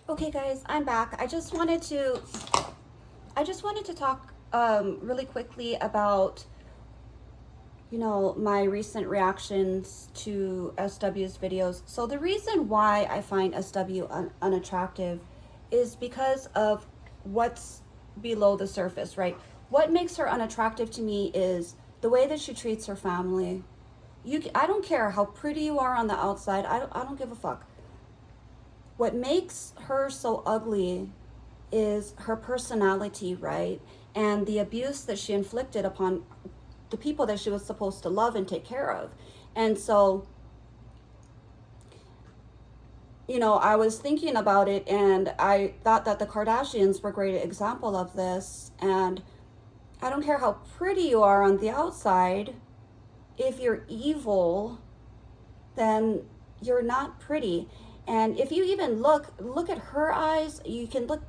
Okay guys, I'm back. I just wanted to talk really quickly about my recent reactions to SW's videos. So the reason why I find SW unattractive is because of what's below the surface, right? What makes her unattractive to me is the way that she treats her family. I don't care how pretty you are on the outside. I don't give a fuck. What makes her so ugly is her personality, right? And the abuse that she inflicted upon the people that she was supposed to love and take care of. And so, I was thinking about it and I thought that the Kardashians were a great example of this. And I don't care how pretty you are on the outside, if you're evil, then you're not pretty. And if you even look at her eyes, you can look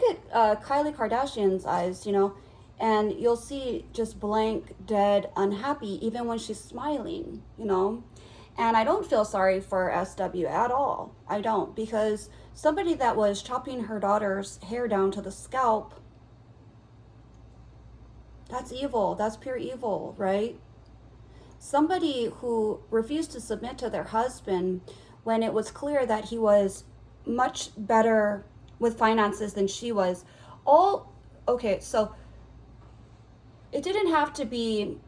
at Kylie Kardashian's eyes, and you'll see just blank, dead, unhappy, even when she's smiling. And I don't feel sorry for SW at all. I don't, because somebody that was chopping her daughter's hair down to the scalp, that's evil. That's pure evil, right? Somebody who refused to submit to their husband when it was clear that he was much better with finances than she was. Okay, so it didn't have to be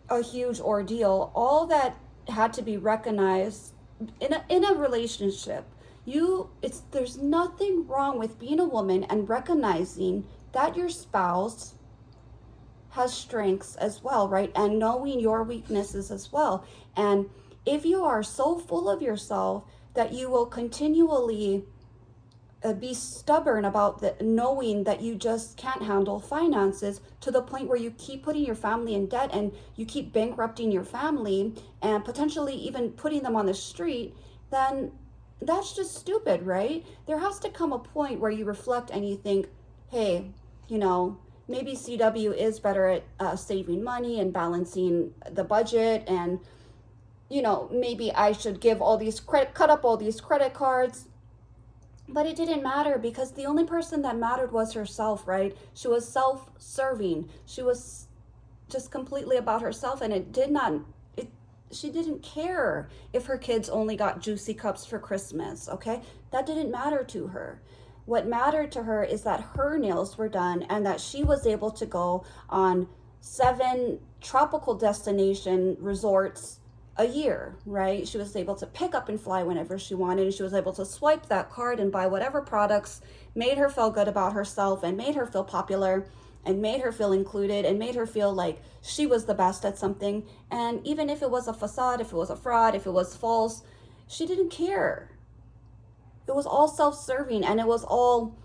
a huge ordeal. All that had to be recognized in a relationship. There's nothing wrong with being a woman and recognizing that your spouse has strengths as well, right? And knowing your weaknesses as well. And if you are so full of yourself that you will continually be stubborn about knowing that you just can't handle finances to the point where you keep putting your family in debt and you keep bankrupting your family and potentially even putting them on the street, then that's just stupid, right? There has to come a point where you reflect and you think, hey, maybe CW is better at saving money and balancing the budget, and maybe I should cut up all these credit cards. But it didn't matter because the only person that mattered was herself, right? She was self-serving. She was just completely about herself, and she didn't care if her kids only got juicy cups for Christmas, okay? That didn't matter to her. What mattered to her is that her nails were done and that she was able to go on 7 tropical destination resorts a year, right? She was able to pick up and fly whenever she wanted, and she was able to swipe that card and buy whatever products made her feel good about herself and made her feel popular and made her feel included and made her feel like she was the best at something. And even if it was a facade, if it was a fraud, if it was false, she didn't care. It was all self-serving, and it was all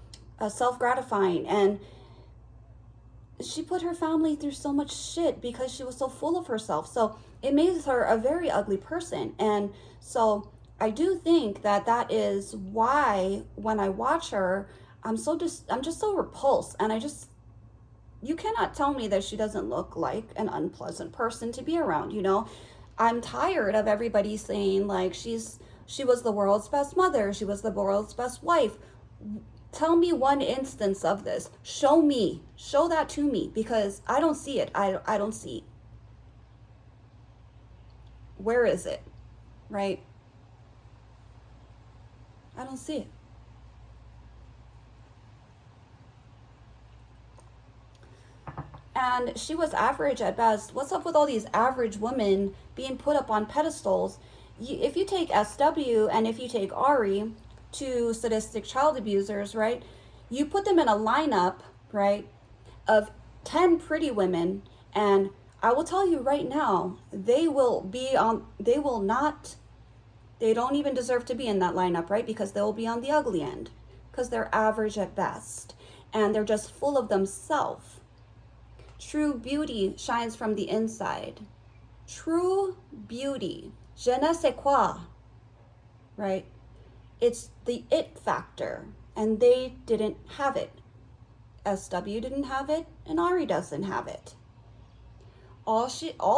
self-gratifying. And she put her family through so much shit because she was so full of herself. So it makes her a very ugly person. And so I do think that is why when I watch her, I'm just so repulsed. And you cannot tell me that she doesn't look like an unpleasant person to be around. I'm tired of everybody saying like she was the world's best mother, she was the world's best wife. Tell me one instance of this. Show that to me, because I don't see it. I don't see it. Where is it? Right? I don't see it. And she was average at best. What's up with all these average women being put up on pedestals? If you take SW and if you take Ari, 2 sadistic child abusers, right? You put them in a lineup, right, of 10 pretty women, and I will tell you right now, they don't even deserve to be in that lineup, right? Because they will be on the ugly end, because they're average at best, and they're just full of themselves. True beauty shines from the inside. True beauty, je ne sais quoi, right? It's the it factor, and they didn't have it. SW didn't have it, and Ari doesn't have it. All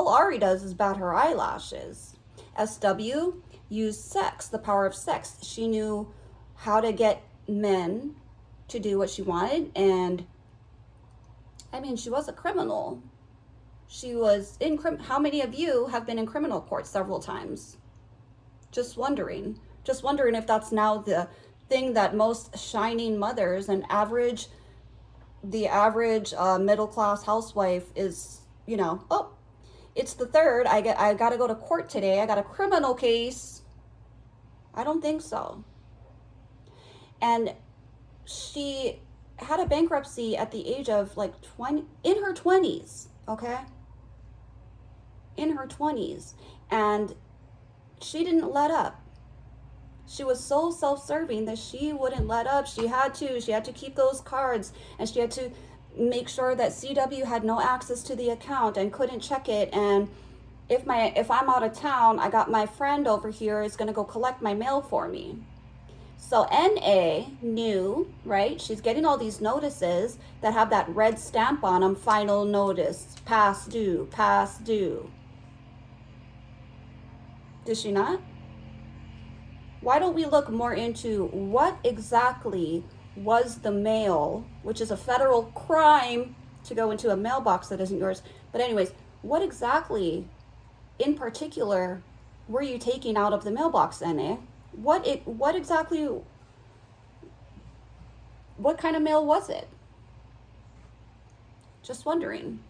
Ari does is bat her eyelashes. SW used sex, the power of sex. She knew how to get men to do what she wanted. And I mean, she was a criminal. She was in how many of you have been in criminal court several times? Just wondering. Just wondering if that's now the thing that most shining mothers and the average middle class housewife is, oh, it's the third. I got to go to court today. I got a criminal case. I don't think so. And she had a bankruptcy at the age of like 20, in her 20s, okay? In her 20s. And she didn't let up. She was so self-serving that she wouldn't let up. She had to keep those cards, and she had to make sure that CW had no access to the account and couldn't check it. And if I'm out of town, I got my friend over here is going to go collect my mail for me. So NA knew, right? She's getting all these notices that have that red stamp on them, final notice, past due, past due. Did she not? Why don't we look more into what exactly was the mail, which is a federal crime to go into a mailbox that isn't yours. But anyways, what exactly in particular were you taking out of the mailbox, NA? What kind of mail was it? Just wondering.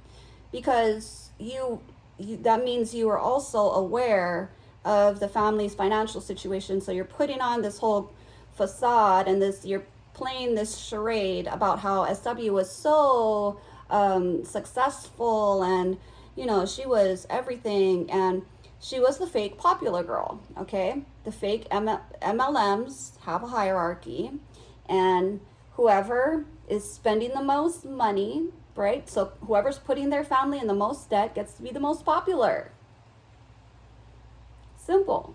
Because you that means you are also aware of the family's financial situation. So you're putting on this whole facade and you're playing this charade about how SW was so successful, and she was everything, and she was the fake popular girl. Okay, the fake MLMs have a hierarchy, and whoever is spending the most money, right? So whoever's putting their family in the most debt gets to be the most popular. Simple.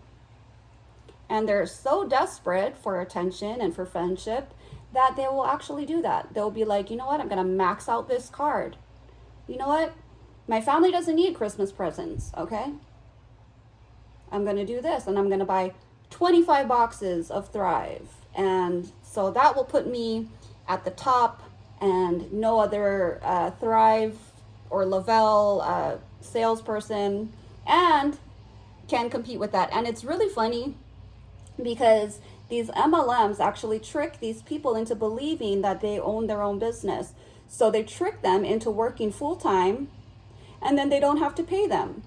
And they're so desperate for attention and for friendship that they will actually do that. They'll be like, you know what, I'm going to max out this card. You know what? My family doesn't need Christmas presents, okay? I'm going to do this, and I'm going to buy 25 boxes of Thrive. And so that will put me at the top, and no other Thrive or Lavelle salesperson and can compete with that. And it's really funny because these MLMs actually trick these people into believing that they own their own business. So they trick them into working full-time, and then they don't have to pay them.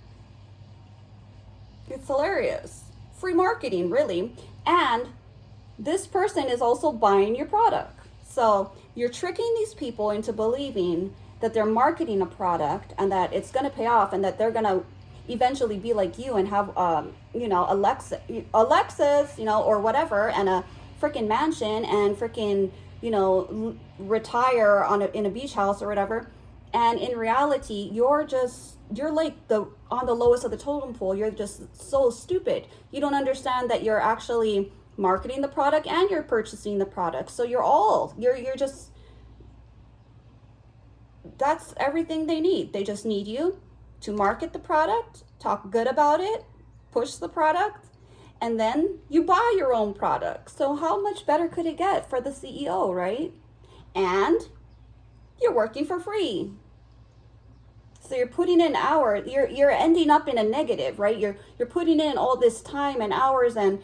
It's hilarious. Free marketing, really. And this person is also buying your product. So you're tricking these people into believing that they're marketing a product and that it's going to pay off, and that they're going to eventually be like you and have Alexis, or whatever, and a freaking mansion, and freaking retire in a beach house or whatever. And in reality, you're like on the lowest of the totem pole. You're just so stupid. You don't understand that you're actually marketing the product and you're purchasing the product. So you're just, that's everything they need. They just need you to market the product, talk good about it, push the product, and then you buy your own product. So how much better could it get for the CEO, right? And you're working for free. So you're putting in hours, you're ending up in a negative, right? You're putting in all this time and hours and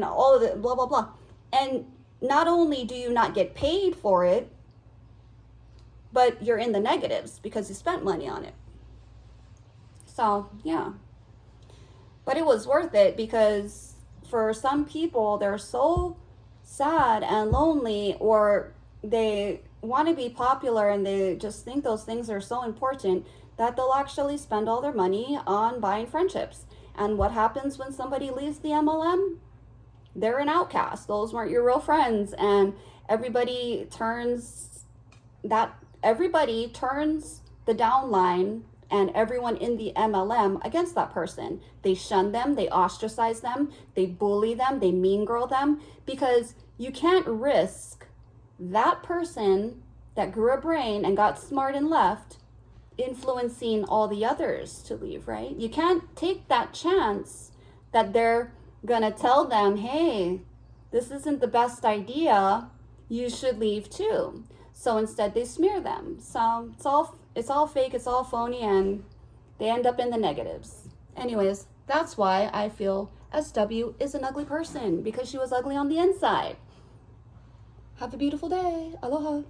all of the blah, blah, blah. And not only do you not get paid for it, but you're in the negatives because you spent money on it. So, yeah. But it was worth it, because for some people, they're so sad and lonely, or they want to be popular and they just think those things are so important that they'll actually spend all their money on buying friendships. And what happens when somebody leaves the MLM? They're an outcast. Those weren't your real friends. And everybody turns the downline and everyone in the MLM against that person. They shun them, they ostracize them, they bully them, they mean girl them, because you can't risk that person that grew a brain and got smart and left influencing all the others to leave, right? You can't take that chance that they're gonna tell them, hey, this isn't the best idea, you should leave too. So instead they smear them. So it's all fake, it's all phony, and they end up in the negatives. Anyways, that's why I feel SW is an ugly person, because she was ugly on the inside. Have a beautiful day. Aloha.